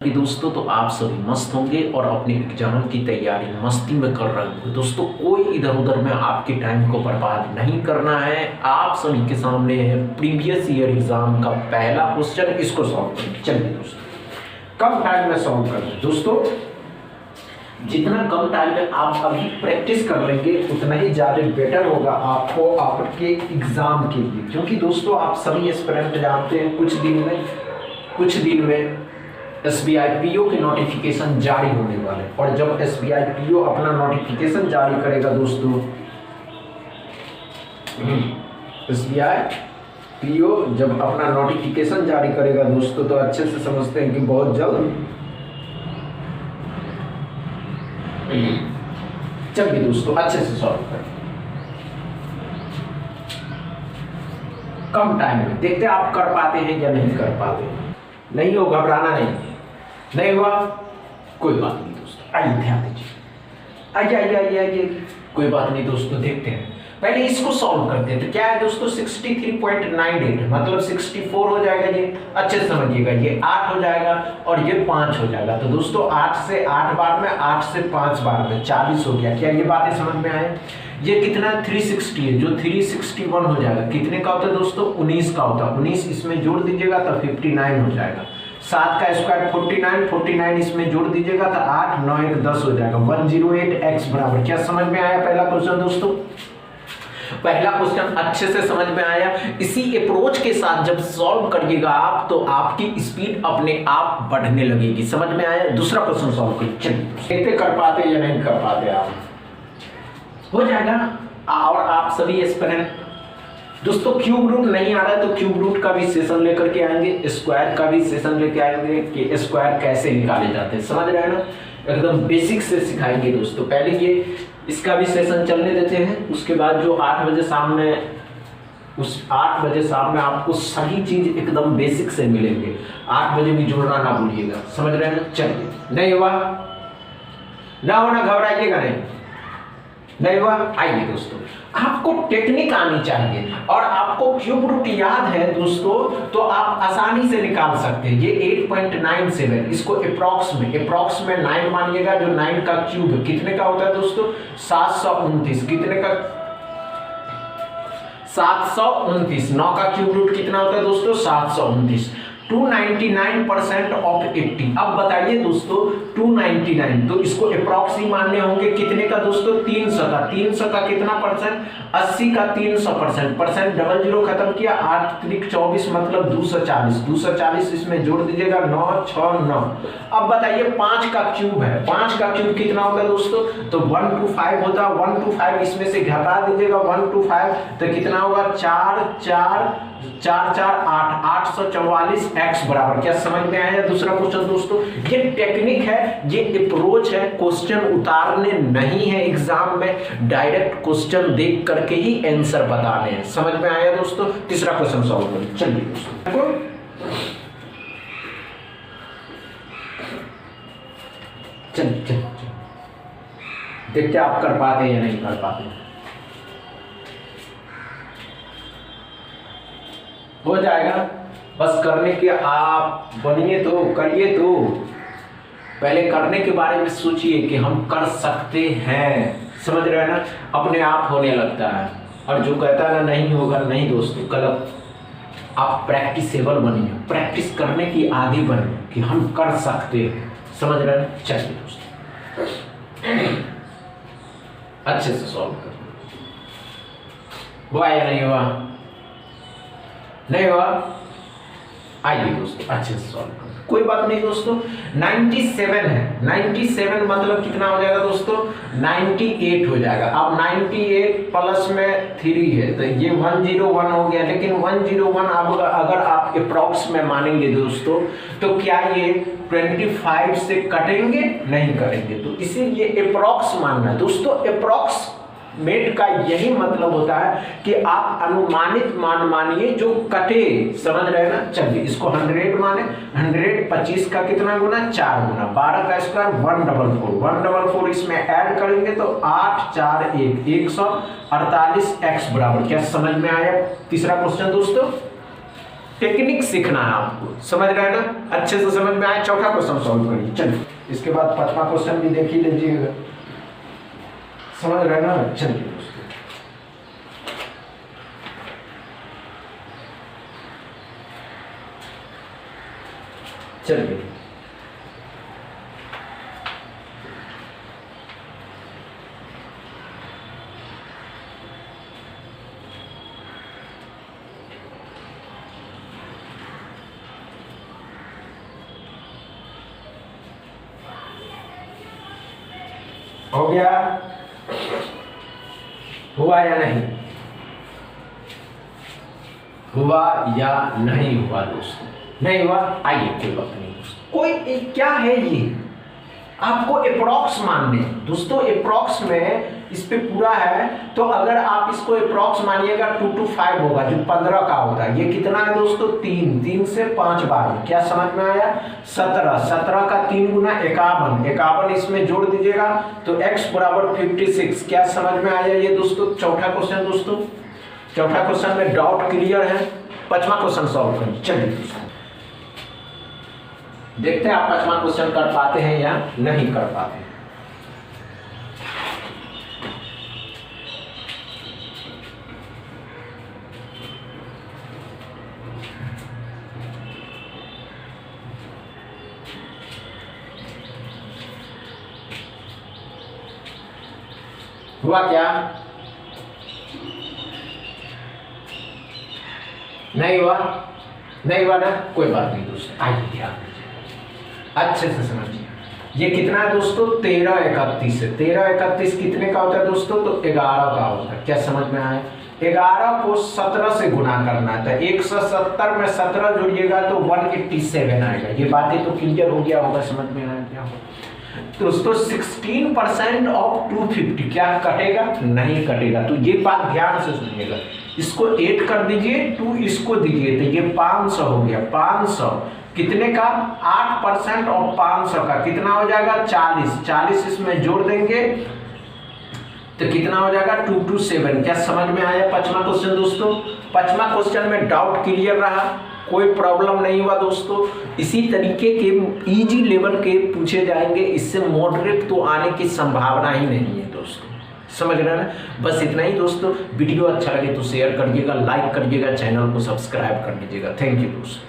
कि दोस्तों तो आप सभी मस्त होंगे और अपने एग्जाम की तैयारी मस्ती में कर रहे होंगे। दोस्तों कोई इधर उधर में आपके टाइम को बर्बाद नहीं करना है। आप सभी के सामने है प्रीवियस ईयर एग्जाम का पहला क्वेश्चन, इसको सॉल्व करें। चलिए दोस्तों, कम टाइम में सॉल्व करें। दोस्तों जितना कम टाइम में आप अभी प्रैक्टिस कर लेंगे उतना ही ज़्यादा बेटर होगा आपको आपके एग्जाम के लिए, क्योंकि दोस्तों आप सभी एस्पिरेंट जानते हैं कुछ दिन में SBI PO के नोटिफिकेशन जारी होने वाले हैं। और जब SBI PO अपना नोटिफिकेशन जारी करेगा दोस्तों, SBI PO जब अपना नोटिफिकेशन जारी करेगा दोस्तों, तो अच्छे से समझते हैं कि बहुत जल्द। चलिए दोस्तों अच्छे से सॉल्व करें कम टाइम में। देखते हैं आप कर पाते हैं या नहीं कर पाते। नहीं हो, घबराना नहीं हुआ कोई बात नहीं दोस्तों, आइए ध्यान दीजिए। आइए कोई बात नहीं दोस्तों, देखते हैं पहले इसको सॉल्व करते हैं। तो क्या है दोस्तों 63.98 मतलब 64 हो जाएगा। ये अच्छे से समझिएगा, ये 8 हो जाएगा और ये 5 हो जाएगा। तो दोस्तों 8 से 8 बार में, 8 से 5 बार में 40 हो गया। क्या ये बातें समझ में आए? ये कितना 360 है, जो 361 हो जाएगा। कितने का होता है दोस्तों? 19 का होता है। 19 इसमें जोड़ दीजिएगा तो 59 हो जाएगा। 7 का स्क्वायर 49 इसमें जोड़ दीजिएगा तो 8 9 1 10 हो जाएगा। 108x बराबर। क्या समझ में आया पहला क्वेश्चन दोस्तों? पहला क्वेश्चन अच्छे से समझ में आया। इसी अप्रोच के साथ जब सॉल्व करिएगा आप, तो आपकी स्पीड अपने आप बढ़ने लगेगी। समझ में आया? दूसरा क्वेश्चन सॉल्व करिए। चलिए देखते कर पाते या नहीं कर पाते आप। हो जाएगा। और आप सभी एस्पिरेंट दोस्तों क्यूब रूट नहीं आ रहा है तो क्यूब रूट का भी सेशन लेकर के आएंगे, स्क्वायर का भी सेशन लेके आएंगे कि स्क्वायर कैसे निकाले जाते हैं। समझ रहे हैं ना? एकदम बेसिक से सिखाएंगे दोस्तों। पहले ये इसका भी सेशन चलने देते हैं, उसके बाद जो 8 बजे शाम में, उस 8 बजे शाम में आपको सभी चीज एकदम बेसिक से मिलेंगे। 8 बजे भी जोड़ना ना भूलिएगा। समझ रहे हैं? चलिए, नहीं हुआ ना होना, घबराइएगा नहीं हुआ। आइए दोस्तों, आपको टेक्निक आनी चाहिए और आपको क्यूब रूट याद है दोस्तों, तो आप आसानी से निकाल सकते हैं। ये 8.97, इसको अप्रॉक्स में 9 मानिएगा। जो 9 का क्यूब कितने का होता है दोस्तों? 729। कितने का? 729। 9 का क्यूब रूट कितना होता है दोस्तों? 729। 299% ऑफ 80। अब बताइए दोस्तों 299, तो इसको अप्रॉक्स ही मानने होंगे। कितने का दोस्तों? 300 का। 300 का कितना परसेंट? 80 का 300%। परसेंट डबल जीरो खत्म किया, 8 3 24 मतलब 240। 240 इसमें जोड़ दीजिएगा, 9 6 9। अब बताइए 5 का क्यूब है। 5 का क्यूब कितना होता है दोस्तों? तो 125 होता है। 125 इसमें से घटा दीजिएगा 125, तो कितना होगा? 4 4 4 4 8 844 x बराबर। क्या समझ में आया? दूसरा क्वेश्चन दोस्तों, ये टेक्निक है, ये अप्रोच है। क्वेश्चन उतारने नहीं है एग्जाम में, डायरेक्ट क्वेश्चन देख करके ही आंसर बताने हैं। समझ में आया दोस्तों? तीसरा क्वेश्चन सॉल्व करें। चलिए दोस्तों, चलिए देखते आप कर पाते हैं या नहीं कर पाते। हो जाएगा, बस करने के आप बनिए तो, करिए तो। पहले करने के बारे में सोचिए कि हम कर सकते हैं। समझ रहे हैं ना? अपने आप होने लगता है। और जो कहता है ना नहीं होगा, नहीं दोस्तों, गलत। आप प्रैक्टिसेबल बनिए, प्रैक्टिस करने की आदि बनिए कि हम कर सकते हैं। समझ रहे हैं? चलिए दोस्तों अच्छे से सॉल्व कर। हुआ या नहीं हुआ? नहीं हुआ। आइए दोस्तों अच्छे से सॉल्व करें। कोई बात नहीं दोस्तों, 97 है। 97 मतलब कितना हो जाएगा दोस्तों? 98 हो जाएगा। अब 98 प्लस में 3 है तो ये 101 हो गया। लेकिन 101 अब अगर आप अप्रॉक्स में मानेंगे दोस्तों, तो क्या ये 25 से कटेंगे? नहीं करेंगे। तो इसीलिए अप्रॉक्स मानना दोस्तों। अप्रॉक्स मेट का यही मतलब होता है कि आप अनुमानित मान मानिए जो कटे। समझ रहे हैं ना? चलिए इसको 100 माने। 100 25 का कितना गुना? 4 गुना। 12 का स्क्वायर 144। 144 इसमें ऐड करेंगे तो 8 4 1 148 x बराबर। क्या समझ में आया? तीसरा क्वेश्चन दोस्तों, टेक्निक सीखना है आपको, समझ रहे हैं ना, अच्छे से समझ में आए। चौथा क्वेश्चन सॉल्व करिए। चलिए इसके बाद पांचवा क्वेश्चन भी देख ही लीजिएगा, समझ रहे हैं ना। चलिए दोस्तों, चलिए हो गया, हुआ या नहीं, हुआ या नहीं हुआ दोस्तों, नहीं हुआ, आइए कोई बात नहीं दोस्तों। कोई क्या है ये, आपको अप्रॉक्स मानने दोस्तों, अप्रॉक्स में इस पे पूरा है, तो अगर आप इसको अप्रॉक्स मानिएगा 2 to 5 होगा, जो 15 का होता है। ये कितना है दोस्तों, 3 से 5 बार, क्या समझ में आया, 17 का 3 गुना 51 इसमें जोड़ दीजिएगा तो x बराबर 56, क्या समझ में आया ये दोस्तों। चौथा क्वेश्चन दोस्तों, चौथा क्वेश्चन में डाउट क्लियर है। पांचवा क्वेश्चन सॉल्व करें। चलिए दोस्तों देखते हैं आप पांचवा क्वेश्चन कर पाते हैं या नहीं कर पाते हैं। हुआ क्या, नहीं हुआ, नहीं हुआ ना, कोई बात नहीं दोस्तों, आइए ध्यान दीजिए, अच्छे से समझिए। ये कितना है दोस्तों, 13 31 है। 13 31 कितने का होता है दोस्तों, तो 11 का होता है, क्या समझ में आया। 11 को 17 से गुना करना है, तो 170 में 17 जोड़िएगा तो 187 आएगा। ये बातें तो क्लियर हो गया होगा, समझ में आया क्या होगा दोस्तों। 16% ऑफ 250 क्या कटेगा, नहीं कटेगा, तो ये बात ध्यान से सुनिएगा। इसको 8 कर दीजिए, 2 इसको दीजिए, तो ये 500 हो गया। 500 कितने का, 8% ऑफ 500 का कितना हो जाएगा, 40 इसमें जोड़ देंगे तो कितना हो जाएगा, 227। क्या समझ में आया पांचवा क्वेश्चन दोस्तों। पांचवा क्वेश्चन में डाउट क्लियर रहा, कोई प्रॉब्लम नहीं हुआ दोस्तों। इसी तरीके के इजी लेवल के पूछे जाएंगे, इससे मॉडरेट तो आने की संभावना ही नहीं है दोस्तों, समझ रहे हैं ना। बस इतना ही दोस्तों, वीडियो अच्छा लगे तो शेयर करिएगा, लाइक करिएगा, चैनल को सब्सक्राइब कर लीजिएगा। थैंक यू दोस्तों।